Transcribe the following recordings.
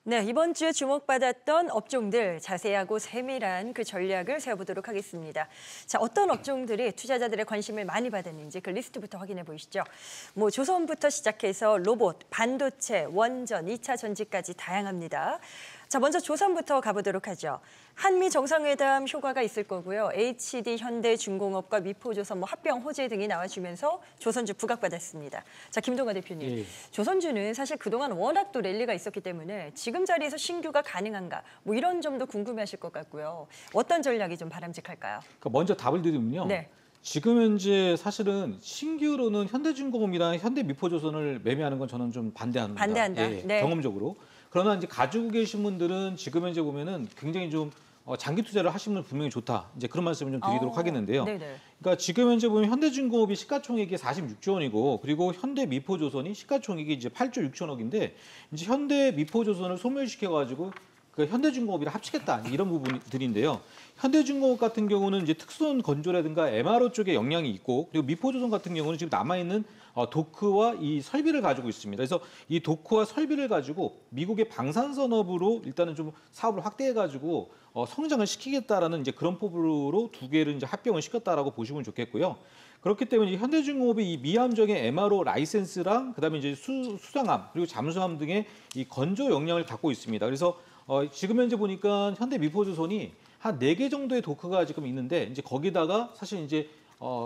네, 이번 주에 주목받았던 업종들 자세하고 세밀한 그 전략을 세워보도록 하겠습니다. 자, 어떤 업종들이 투자자들의 관심을 많이 받았는지 그 리스트부터 확인해 보시죠. 조선부터 시작해서 로봇, 반도체, 원전, 2차 전지까지 다양합니다. 자, 먼저 조선부터 가보도록 하죠. 한미 정상회담 효과가 있을 거고요. HD, 현대중공업과 미포조선, 합병, 호재 등이 나와주면서 조선주 부각받았습니다. 자, 김동관 대표님. 조선주는 사실 그동안 워낙 또 랠리가 있었기 때문에 지금 자리에서 신규가 가능한가? 이런 점도 궁금해하실 것 같고요. 어떤 전략이 좀 바람직할까요? 그러니까 먼저 답을 드리면요. 네. 지금 현재 사실은 신규로는 현대중공업이나 현대미포조선을 매매하는 건 저는 좀 반대합니다. 반대한다. 예, 네. 경험적으로. 그러나 이제 가지고 계신 분들은 지금 현재 보면은 굉장히 좀 장기 투자를 하시면 분명히 좋다. 이제 그런 말씀을 좀 드리도록 하겠는데요. 네네. 그러니까 지금 현재 보면 현대중공업이 시가총액이 46조 원이고, 그리고 현대미포조선이 시가총액이 이제 8조 6천억인데, 이제 현대미포조선을 소멸시켜가지고 그 현대중공업이랑 합치겠다, 이런 부분들인데요. 현대중공업 같은 경우는 이제 특수원 건조라든가 MRO 쪽에 역량이 있고, 그리고 미포조선 같은 경우는 지금 남아있는 도크와 이 설비를 가지고 있습니다. 그래서 이 도크와 설비를 가지고 미국의 방산산업으로 일단은 좀 사업을 확대해가지고 성장을 시키겠다라는 이제 그런 포부로 두 개를 이제 합병을 시켰다라고 보시면 좋겠고요. 그렇기 때문에 현대중공업이 이 미함정의 MRO 라이센스랑 그다음에 이제 수상함 그리고 잠수함 등의 이 건조 역량을 갖고 있습니다. 그래서 지금 현재 보니까 현대미포조선이 한 4개 정도의 도크가 지금 있는데, 이제 거기다가 사실 이제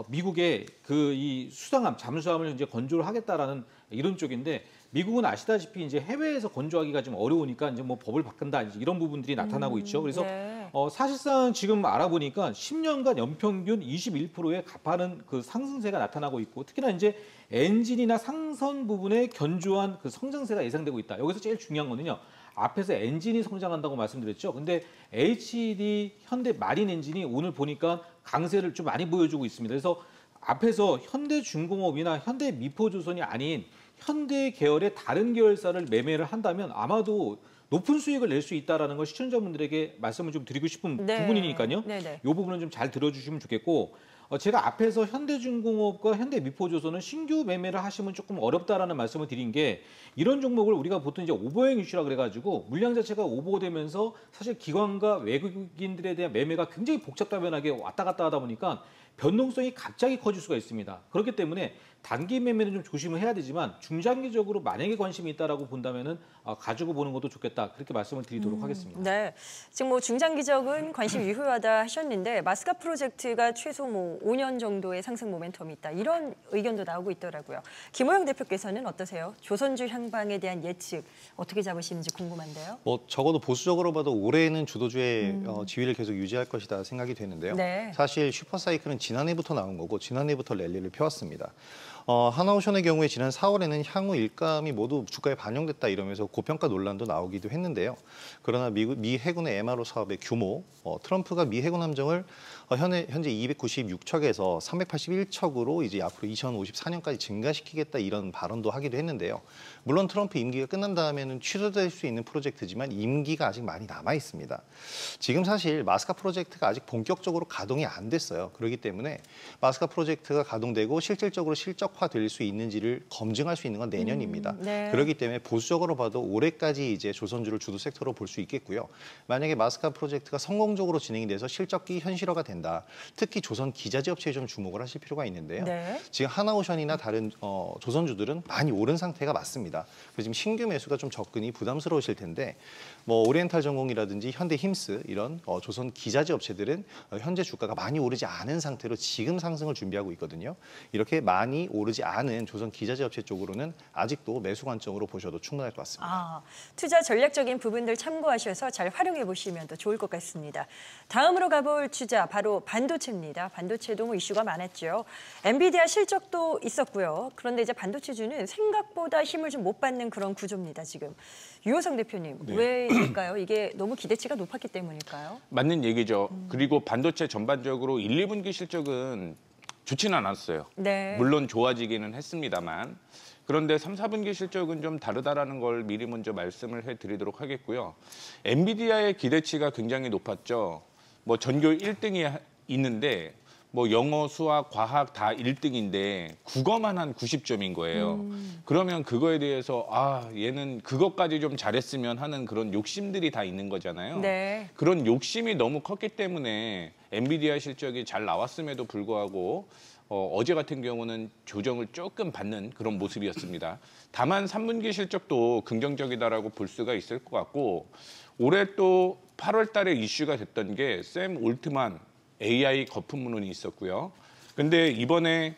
미국의 그 이 수상함, 잠수함을 이제 건조를 하겠다라는 이런 쪽인데, 미국은 아시다시피 이제 해외에서 건조하기가 좀 어려우니까 이제 법을 바꾼다, 이런 부분들이 나타나고 있죠. 그래서 네. 사실상 지금 알아보니까 10년간 연평균 21%의 가파른 그 상승세가 나타나고 있고, 특히나 이제 엔진이나 상선 부분에 견조한 그 성장세가 예상되고 있다. 여기서 제일 중요한 거는요. 앞에서 엔진이 성장한다고 말씀드렸죠. 근데 HD 현대 마린 엔진이 오늘 보니까 강세를 좀 많이 보여주고 있습니다. 그래서 앞에서 현대중공업이나 현대미포조선이 아닌 현대 계열의 다른 계열사를 매매를 한다면 아마도 높은 수익을 낼 수 있다는 걸 시청자분들에게 말씀을 좀 드리고 싶은 부분이니까요. 네네. 이 부분은 좀 잘 들어주시면 좋겠고, 제가 앞에서 현대중공업과 현대미포조선은 신규 매매를 하시면 조금 어렵다라는 말씀을 드린 게, 이런 종목을 우리가 보통 이제 오버행 이슈라 그래가지고 물량 자체가 오버되면서 사실 기관과 외국인들에 대한 매매가 굉장히 복잡다변하게 왔다 갔다 하다 보니까 변동성이 갑자기 커질 수가 있습니다. 그렇기 때문에 단기 매매는 좀 조심을 해야 되지만 중장기적으로 만약에 관심이 있다라고 본다면은 가지고 보는 것도 좋겠다, 그렇게 말씀을 드리도록 하겠습니다. 네, 지금 중장기적인 관심 유효하다 하셨는데 마스카 프로젝트가 최소 5년 정도의 상승 모멘텀이 있다, 이런 의견도 나오고 있더라고요. 김호영 대표께서는 어떠세요? 조선주 향방에 대한 예측 어떻게 잡으시는지 궁금한데요. 적어도 보수적으로 봐도 올해는 주도주의 지위를 계속 유지할 것이다 생각이 되는데요. 네. 사실 슈퍼사이클은 지난해부터 나온 거고 지난해부터 랠리를 펴왔습니다. 하나오션의 경우에 지난 4월에는 향후 일감이 모두 주가에 반영됐다 이러면서 고평가 논란도 나오기도 했는데요. 그러나 미 해군의 MRO 사업의 규모, 트럼프가 미 해군 함정을 현재 296척에서 381척으로 이제 앞으로 2054년까지 증가시키겠다, 이런 발언도 하기도 했는데요. 물론 트럼프 임기가 끝난 다음에는 취소될 수 있는 프로젝트지만 임기가 아직 많이 남아 있습니다. 지금 사실 마스카 프로젝트가 아직 본격적으로 가동이 안 됐어요. 그렇기 때문에 마스카 프로젝트가 가동되고 실질적으로 실적화될 수 있는지를 검증할 수 있는 건 내년입니다. 네. 그렇기 때문에 보수적으로 봐도 올해까지 이제 조선주를 주도 섹터로 볼 수 있겠고요. 만약에 마스카 프로젝트가 성공적으로 진행이 돼서 실적이 현실화가 된다. 특히 조선 기자재 업체에 좀 주목을 하실 필요가 있는데요. 네. 지금 하나오션이나 다른 조선주들은 많이 오른 상태가 맞습니다. 그래서 지금 신규 매수가 좀 접근이 부담스러우실 텐데, 오리엔탈 전공이라든지 현대힘스 이런 조선 기자재 업체들은 현재 주가가 많이 오르지 않은 상태로 지금 상승을 준비하고 있거든요. 이렇게 많이 오르지 않은 조선 기자재 업체 쪽으로는 아직도 매수 관점으로 보셔도 충분할 것 같습니다. 투자 전략적인 부분들 참고하셔서 잘 활용해 보시면 더 좋을 것 같습니다. 다음으로 가볼 주자 바로 반도체입니다. 반도체도 이슈가 많았죠. 엔비디아 실적도 있었고요. 그런데 이제 반도체주는 생각보다 힘을 좀 못 받는 그런 구조입니다, 지금. 유호성 대표님, 네. 왜일까요? 이게 너무 기대치가 높았기 때문일까요? 맞는 얘기죠. 그리고 반도체 전반적으로 1, 2분기 실적은 좋지는 않았어요. 네. 물론 좋아지기는 했습니다만. 그런데 3, 4분기 실적은 좀 다르다라는 걸 미리 먼저 말씀을 해드리도록 하겠고요. 엔비디아의 기대치가 굉장히 높았죠. 전교 1등이 있는데 뭐 영어, 수학, 과학 다 1등인데 국어만 한 90점인 거예요. 그러면 그거에 대해서 아, 얘는 그것까지 좀 잘했으면 하는 그런 욕심들이 다 있는 거잖아요. 네. 그런 욕심이 너무 컸기 때문에 엔비디아 실적이 잘 나왔음에도 불구하고 어제 같은 경우는 조정을 조금 받는 그런 모습이었습니다. 다만 3분기 실적도 긍정적이다라고 볼 수가 있을 것 같고 올해 또 8월 달에 이슈가 됐던 게 샘 올트만 AI 거품론이 있었고요. 근데 이번에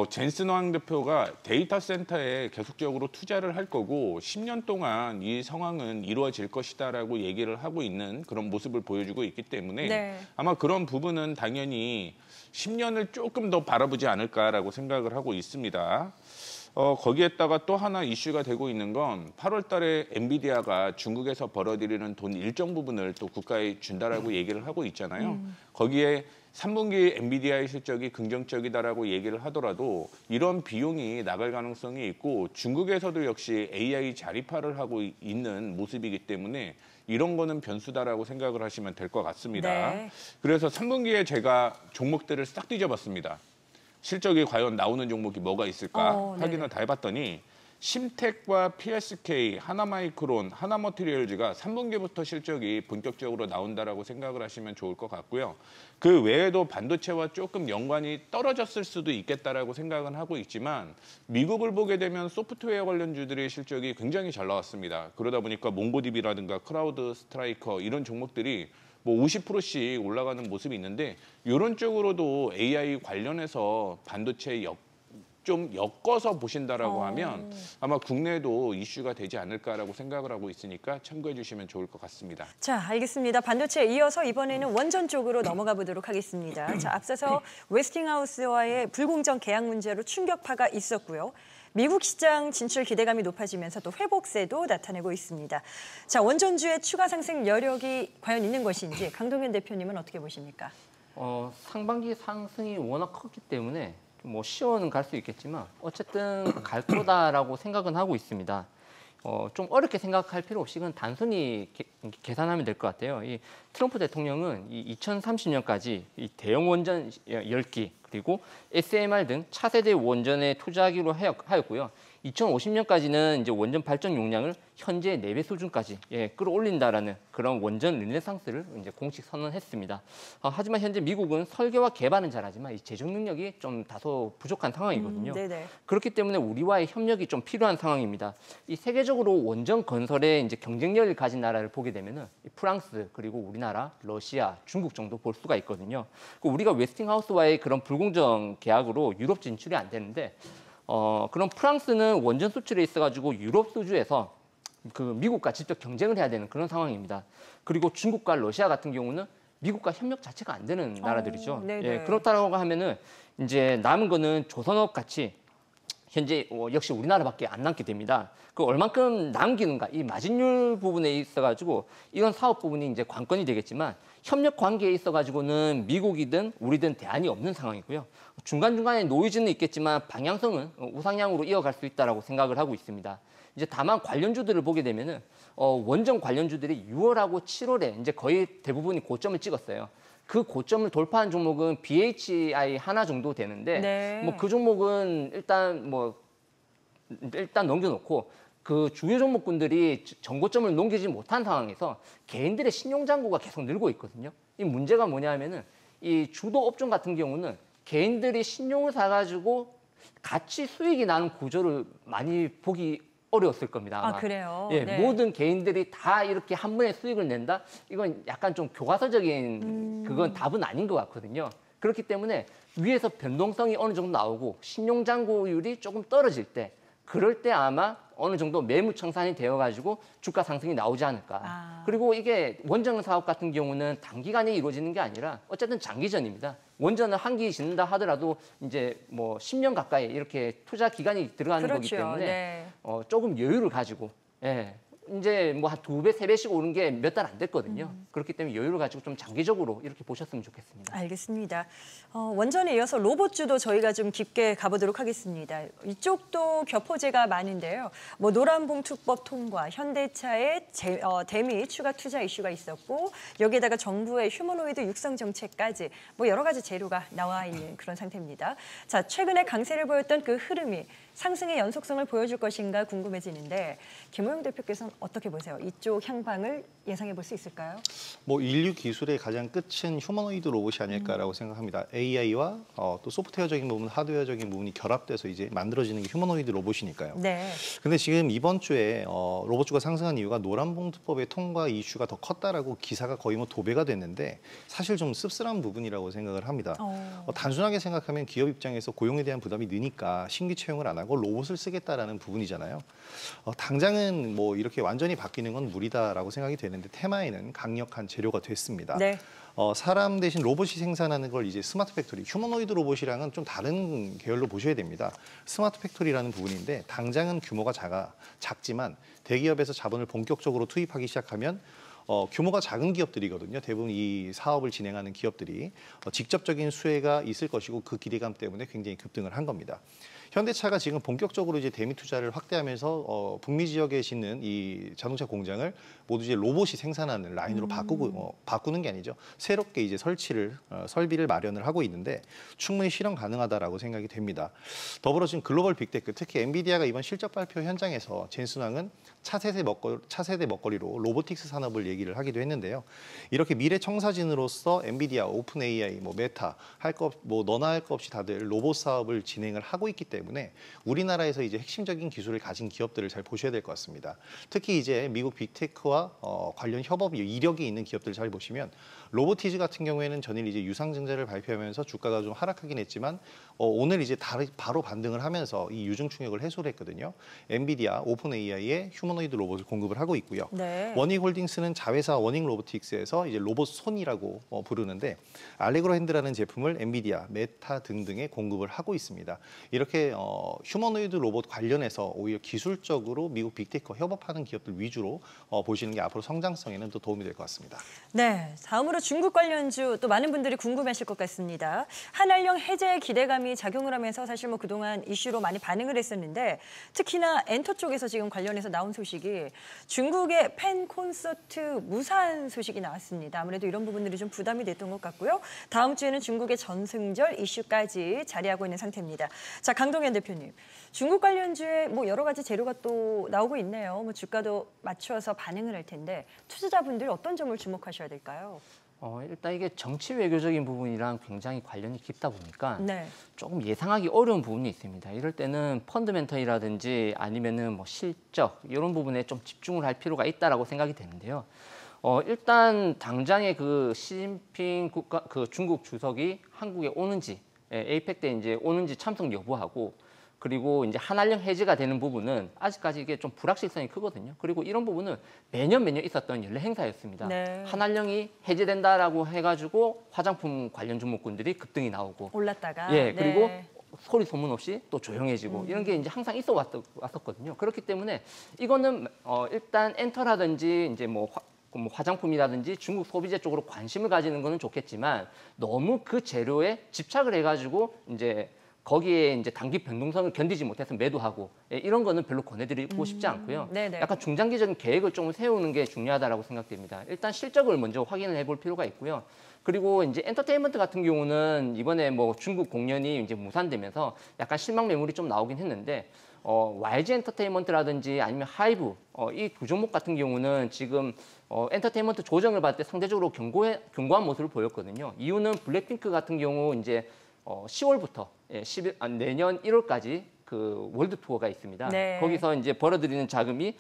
젠슨 황 대표가 데이터 센터에 계속적으로 투자를 할 거고 10년 동안 이 상황은 이루어질 것이다라고 얘기를 하고 있는 그런 모습을 보여주고 있기 때문에 네. 아마 그런 부분은 당연히 10년을 조금 더 바라보지 않을까라고 생각을 하고 있습니다. 거기에다가 또 하나 이슈가 되고 있는 건 8월 달에 엔비디아가 중국에서 벌어들이는 돈 일정 부분을 또 국가에 준다라고 얘기를 하고 있잖아요. 거기에 3분기 엔비디아의 실적이 긍정적이다라고 얘기를 하더라도 이런 비용이 나갈 가능성이 있고 중국에서도 역시 AI 자립화를 하고 있는 모습이기 때문에 이런 거는 변수다라고 생각을 하시면 될 것 같습니다. 네. 그래서 3분기에 제가 종목들을 싹 뒤져봤습니다. 실적이 과연 나오는 종목이 뭐가 있을까 확인을 다 해봤더니 심텍과 PSK, 하나마이크론, 하나머티리얼즈가 3분기부터 실적이 본격적으로 나온다라고 생각을 하시면 좋을 것 같고요. 그 외에도 반도체와 조금 연관이 떨어졌을 수도 있겠다라고 생각은 하고 있지만 미국을 보게 되면 소프트웨어 관련주들의 실적이 굉장히 잘 나왔습니다. 그러다 보니까 몽고디비라든가 크라우드 스트라이커 이런 종목들이 뭐 50%씩 올라가는 모습이 있는데 이런 쪽으로도 AI 관련해서 반도체 좀 엮어서 보신다라고 하면 아마 국내에도 이슈가 되지 않을까라고 생각을 하고 있으니까 참고해 주시면 좋을 것 같습니다. 자, 알겠습니다. 반도체에 이어서 이번에는 원전 쪽으로 넘어가 보도록 하겠습니다. 자, 앞서서 웨스팅하우스와의 불공정 계약 문제로 충격파가 있었고요. 미국 시장 진출 기대감이 높아지면서 또 회복세도 나타내고 있습니다. 자, 원전주의 추가 상승 여력이 과연 있는 것인지 강동현 대표님은 어떻게 보십니까? 상반기 상승이 워낙 컸기 때문에 뭐 시원은 갈 수 있겠지만 어쨌든 갈 거다라고 생각은 하고 있습니다. 좀 어렵게 생각할 필요 없이 그냥 단순히 계산하면 될 것 같아요. 이 트럼프 대통령은 이 2030년까지 이 대형 원전 10기 그리고 SMR 등 차세대 원전에 투자하기로 하였고요. 2050년까지는 이제 원전 발전 용량을 현재 4배 수준까지 끌어올린다라는 그런 원전 르네상스를 이제 공식 선언했습니다. 하지만 현재 미국은 설계와 개발은 잘하지만 이 재정 능력이 좀 다소 부족한 상황이거든요. 네네. 그렇기 때문에 우리와의 협력이 좀 필요한 상황입니다. 이 세계적으로 원전 건설에 이제 경쟁력을 가진 나라를 보게 되면은 프랑스 그리고 우리나라, 러시아, 중국 정도 볼 수가 있거든요. 우리가 웨스팅하우스와의 그런 불공정 계약으로 유럽 진출이 안 되는데. 그럼 프랑스는 원전 수출에 있어가지고 유럽 수주에서 그 미국과 직접 경쟁을 해야 되는 그런 상황입니다. 그리고 중국과 러시아 같은 경우는 미국과 협력 자체가 안 되는 나라들이죠. 그렇다고 하면은 이제 남은 거는 조선업 같이 현재 역시 우리나라밖에 안 남게 됩니다. 그 얼만큼 남기는가 이 마진율 부분에 있어가지고 이런 사업 부분이 이제 관건이 되겠지만 협력 관계에 있어가지고는 미국이든 우리든 대안이 없는 상황이고요. 중간중간에 노이즈는 있겠지만 방향성은 우상향으로 이어갈 수 있다라고 생각을 하고 있습니다. 이제 다만 관련주들을 보게 되면은 원전 관련주들이 6월하고 7월에 이제 거의 대부분이 고점을 찍었어요. 그 고점을 돌파한 종목은 BHI 하나 정도 되는데 뭐 그 종목은 일단 넘겨놓고 그 주요 종목군들이 전고점을 넘기지 못한 상황에서 개인들의 신용잔고가 계속 늘고 있거든요. 이 문제가 뭐냐면은 이 주도 업종 같은 경우는 개인들이 신용을 사가지고 같이 수익이 나는 구조를 많이 보기 어려웠을 겁니다. 아마. 그래요? 네. 모든 개인들이 다 이렇게 한 번에 수익을 낸다? 이건 약간 좀 교과서적인 그건 답은 아닌 것 같거든요. 그렇기 때문에 위에서 변동성이 어느 정도 나오고 신용잔고율이 조금 떨어질 때 그럴 때 아마 어느 정도 매물 청산이 되어가지고 주가 상승이 나오지 않을까. 그리고 이게 원전 사업 같은 경우는 단기간에 이루어지는 게 아니라 어쨌든 장기전입니다. 원전을 한 기 짓는다 하더라도 이제 뭐 10년 가까이 이렇게 투자 기간이 들어가는 거기 때문에 조금 여유를 가지고 이제 뭐 한 2배, 3배씩 오른 게 몇 달 안 됐거든요. 그렇기 때문에 여유를 가지고 좀 장기적으로 이렇게 보셨으면 좋겠습니다. 알겠습니다. 원전에 이어서 로봇주도 저희가 좀 깊게 가보도록 하겠습니다. 이쪽도 교포제가 많은데요. 뭐 노란봉투법 통과, 현대차의 대미 추가 투자 이슈가 있었고 여기에다가 정부의 휴머노이드 육성 정책까지 뭐 여러 가지 재료가 나와 있는 그런 상태입니다. 자, 최근에 강세를 보였던 그 흐름이 상승의 연속성을 보여줄 것인가 궁금해지는데 김호영 대표께서는 어떻게 보세요? 이쪽 향방을 예상해 볼 수 있을까요? 뭐 인류 기술의 가장 끝은 휴머노이드 로봇이 아닐까라고 생각합니다. AI와 또 소프트웨어적인 부분, 하드웨어적인 부분이 결합돼서 이제 만들어지는 게 휴머노이드 로봇이니까요. 네. 근데 지금 이번 주에 로봇주가 상승한 이유가 노란봉투법의 통과 이슈가 더 컸다라고 기사가 거의 뭐 도배가 됐는데 사실 좀 씁쓸한 부분이라고 생각을 합니다. 단순하게 생각하면 기업 입장에서 고용에 대한 부담이 느니까 신규 채용을 안 하고 로봇을 쓰겠다라는 부분이잖아요. 당장은 뭐 이렇게 완전히 바뀌는 건 무리다라고 생각이 되는데 테마에는 강력한 재료가 됐습니다. 네. 사람 대신 로봇이 생산하는 걸 이제 스마트 팩토리, 휴머노이드 로봇이랑은 좀 다른 계열로 보셔야 됩니다. 스마트 팩토리라는 부분인데 당장은 규모가 작지만 대기업에서 자본을 본격적으로 투입하기 시작하면 규모가 작은 기업들이거든요. 대부분 이 사업을 진행하는 기업들이 직접적인 수혜가 있을 것이고 그 기대감 때문에 굉장히 급등을 한 겁니다. 현대차가 지금 본격적으로 이제 대미 투자를 확대하면서 북미 지역에 짓는 이 자동차 공장을 모두 이제 로봇이 생산하는 라인으로 바꾸는 게 아니죠. 새롭게 이제 설비를 마련을 하고 있는데 충분히 실현 가능하다라고 생각이 됩니다. 더불어 지금 글로벌 빅테크, 특히 엔비디아가 이번 실적 발표 현장에서 젠슨 왕은 차세대 먹거리로 로보틱스 산업을 얘기를 하기도 했는데요. 이렇게 미래 청사진으로서 엔비디아, 오픈 AI, 뭐 메타 너나 할 것 없이 다들 로봇 사업을 진행을 하고 있기 때문에 우리나라에서 이제 핵심적인 기술을 가진 기업들을 잘 보셔야 될 것 같습니다. 특히 이제 미국 빅테크와 관련 협업 이력이 있는 기업들을 잘 보시면 로보티즈 같은 경우에는 전일 이제 유상증자를 발표하면서 주가가 좀 하락하긴 했지만 오늘 이제 바로 반등을 하면서 이 유증 충격을 해소를 했거든요. 엔비디아, 오픈 AI에 휴머노이드 로봇을 공급을 하고 있고요. 네. 워닝홀딩스는 자회사 워닝 로보틱스에서 이제 로봇 손이라고 부르는데 알레그로 핸드라는 제품을 엔비디아, 메타 등등에 공급을 하고 있습니다. 이렇게 휴머노이드 로봇 관련해서 오히려 기술적으로 미국 빅테크와 협업하는 기업들 위주로 보시는 게 앞으로 성장성에는 또 도움이 될 것 같습니다. 네, 다음으로 중국 관련주 또 많은 분들이 궁금해하실 것 같습니다. 한알령 해제 기대감이 작용을 하면서 사실 뭐 그동안 이슈로 많이 반응을 했었는데 특히나 엔터 쪽에서 지금 관련해서 나온 소식이 중국의 팬 콘서트 무산 소식이 나왔습니다. 아무래도 이런 부분들이 좀 부담이 됐던 것 같고요. 다음 주에는 중국의 전승절 이슈까지 자리하고 있는 상태입니다. 자, 강동현 대표님, 중국 관련주에 뭐 여러 가지 재료가 또 나오고 있네요. 뭐 주가도 맞춰서 반응을 할 텐데 투자자분들 어떤 점을 주목하셔야 될까요? 일단 이게 정치 외교적인 부분이랑 굉장히 관련이 깊다 보니까 네. 조금 예상하기 어려운 부분이 있습니다. 이럴 때는 펀드멘털이라든지 아니면은 뭐 실적 이런 부분에 좀 집중을 할 필요가 있다라고 생각이 되는데요. 일단 당장에 그 시진핑 중국 주석이 한국에 오는지 에이펙 때 이제 오는지 참석 여부하고 그리고 이제 한알령 해제가 되는 부분은 아직까지 이게 좀 불확실성이 크거든요. 그리고 이런 부분은 매년 있었던 연례 행사였습니다. 네. 한알령이 해제된다라고 해가지고 화장품 관련 종목군들이 급등이 나오고 올랐다가 그리고 네. 소리 소문 없이 또 조용해지고 이런 게 이제 항상 있어 왔었거든요. 그렇기 때문에 이거는 일단 엔터라든지 이제 뭐 화장품이라든지 중국 소비재 쪽으로 관심을 가지는 거는 좋겠지만 너무 그 재료에 집착을 해가지고 이제 거기에 이제 단기 변동성을 견디지 못해서 매도하고 이런 거는 별로 권해드리고 싶지 않고요. 네네. 약간 중장기적인 계획을 좀 세우는 게 중요하다라고 생각됩니다. 일단 실적을 먼저 확인을 해볼 필요가 있고요. 그리고 이제 엔터테인먼트 같은 경우는 이번에 뭐 중국 공연이 이제 무산되면서 약간 실망 매물이 좀 나오긴 했는데 YG 엔터테인먼트라든지 아니면 하이브 이 두 종목 같은 경우는 지금 엔터테인먼트 조정을 받을 때 상대적으로 견고한 모습을 보였거든요. 이유는 블랙핑크 같은 경우 이제 10월부터 내년 1월까지 그 월드 투어가 있습니다. 네. 거기서 이제 벌어들이는 자금이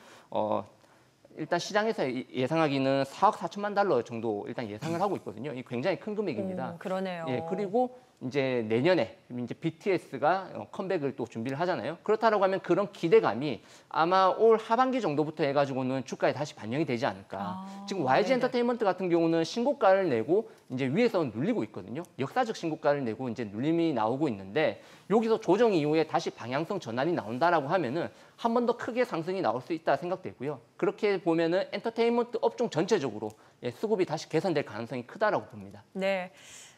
일단 시장에서 예상하기는 4억 4천만 달러 정도 일단 예상을 하고 있거든요. 이 굉장히 큰 금액입니다. 그러네요. 그리고 이제 내년에 이제 BTS가 컴백을 또 준비를 하잖아요. 그렇다라고 하면 그런 기대감이 아마 올 하반기 정도부터 해가지고는 주가에 다시 반영이 되지 않을까. 지금 YG 네네. 엔터테인먼트 같은 경우는 신고가를 내고 이제 위에서 눌리고 있거든요. 역사적 신고가를 내고 이제 눌림이 나오고 있는데 여기서 조정 이후에 다시 방향성 전환이 나온다라고 하면은 한 번 더 크게 상승이 나올 수 있다 생각되고요. 그렇게 보면은 엔터테인먼트 업종 전체적으로 수급이 다시 개선될 가능성이 크다라고 봅니다. 네.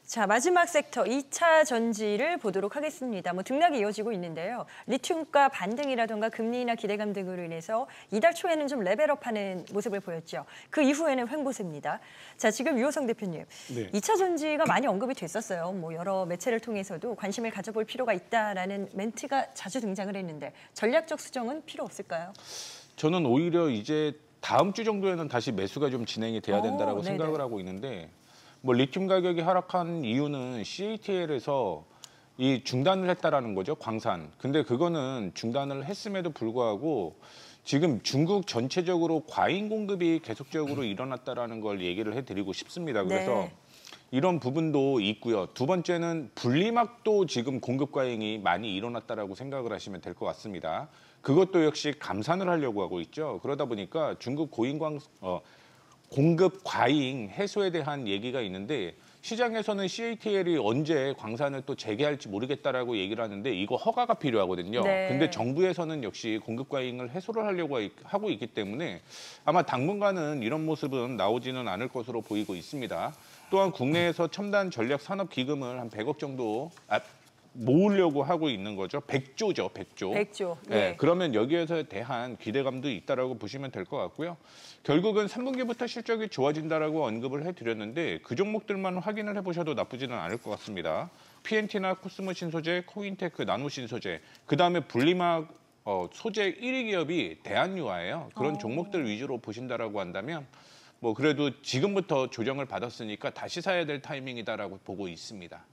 자, 마지막 섹터 2차 전지를 보도록 하겠습니다. 등락이 이어지고 있는데요. 리튬가 반등이라던가 금리나 기대감 등으로 인해서 이달 초에는 좀 레벨업하는 모습을 보였죠. 그 이후에는 횡보세입니다. 자, 지금 유호성 대표님, 네. 2차 전지가 많이 언급이 됐었어요. 여러 매체를 통해서도 관심을 가져볼 필요가 있다라는 멘트가 자주 등장을 했는데 전략적 수정은 필요 없을까요? 저는 오히려 이제 다음 주 정도에는 다시 매수가 좀 진행이 돼야 된다라고 네네. 생각을 하고 있는데 리튬 가격이 하락한 이유는 CATL에서 이 중단을 했다라는 거죠, 광산. 근데 그거는 중단을 했음에도 불구하고 지금 중국 전체적으로 과잉 공급이 계속적으로 일어났다라는 걸 얘기를 해드리고 싶습니다. 그래서 네. 이런 부분도 있고요. 두 번째는 분리막도 지금 공급 과잉이 많이 일어났다라고 생각을 하시면 될 것 같습니다. 그것도 역시 감산을 하려고 하고 있죠. 그러다 보니까 중국 공급 과잉 해소에 대한 얘기가 있는데 시장에서는 CATL이 언제 광산을 또 재개할지 모르겠다라고 얘기를 하는데 이거 허가가 필요하거든요. 네. 근데 정부에서는 역시 공급 과잉을 해소를 하려고 하고 있기 때문에 아마 당분간은 이런 모습은 나오지는 않을 것으로 보이고 있습니다. 또한 국내에서 첨단 전략 산업 기금을 한 100억 정도 모으려고 하고 있는 거죠. 100조죠, 100조. 100조. 네. 네. 그러면 여기에서 대한 기대감도 있다라고 보시면 될 것 같고요. 결국은 3분기부터 실적이 좋아진다라고 언급을 해드렸는데 그 종목들만 확인을 해보셔도 나쁘지는 않을 것 같습니다. PNT나 코스모 신소재, 코인테크, 나노 신소재, 그다음에 분리막 소재 1위 기업이 대한유화예요. 그런 종목들 위주로 보신다라고 한다면 그래도 지금부터 조정을 받았으니까 다시 사야 될 타이밍이다라고 보고 있습니다.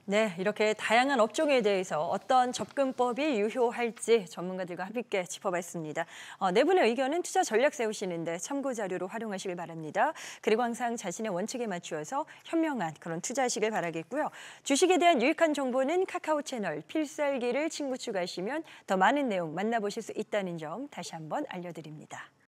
네, 이렇게 다양한 업종에 대해서 어떤 접근법이 유효할지 전문가들과 함께 짚어봤습니다. 네 분의 의견은 투자 전략 세우시는데 참고 자료로 활용하시길 바랍니다. 그리고 항상 자신의 원칙에 맞추어서 현명한 그런 투자하시길 바라겠고요. 주식에 대한 유익한 정보는 카카오 채널 필살기를 친구 추가하시면 더 많은 내용 만나보실 수 있다는 점 다시 한번 알려드립니다.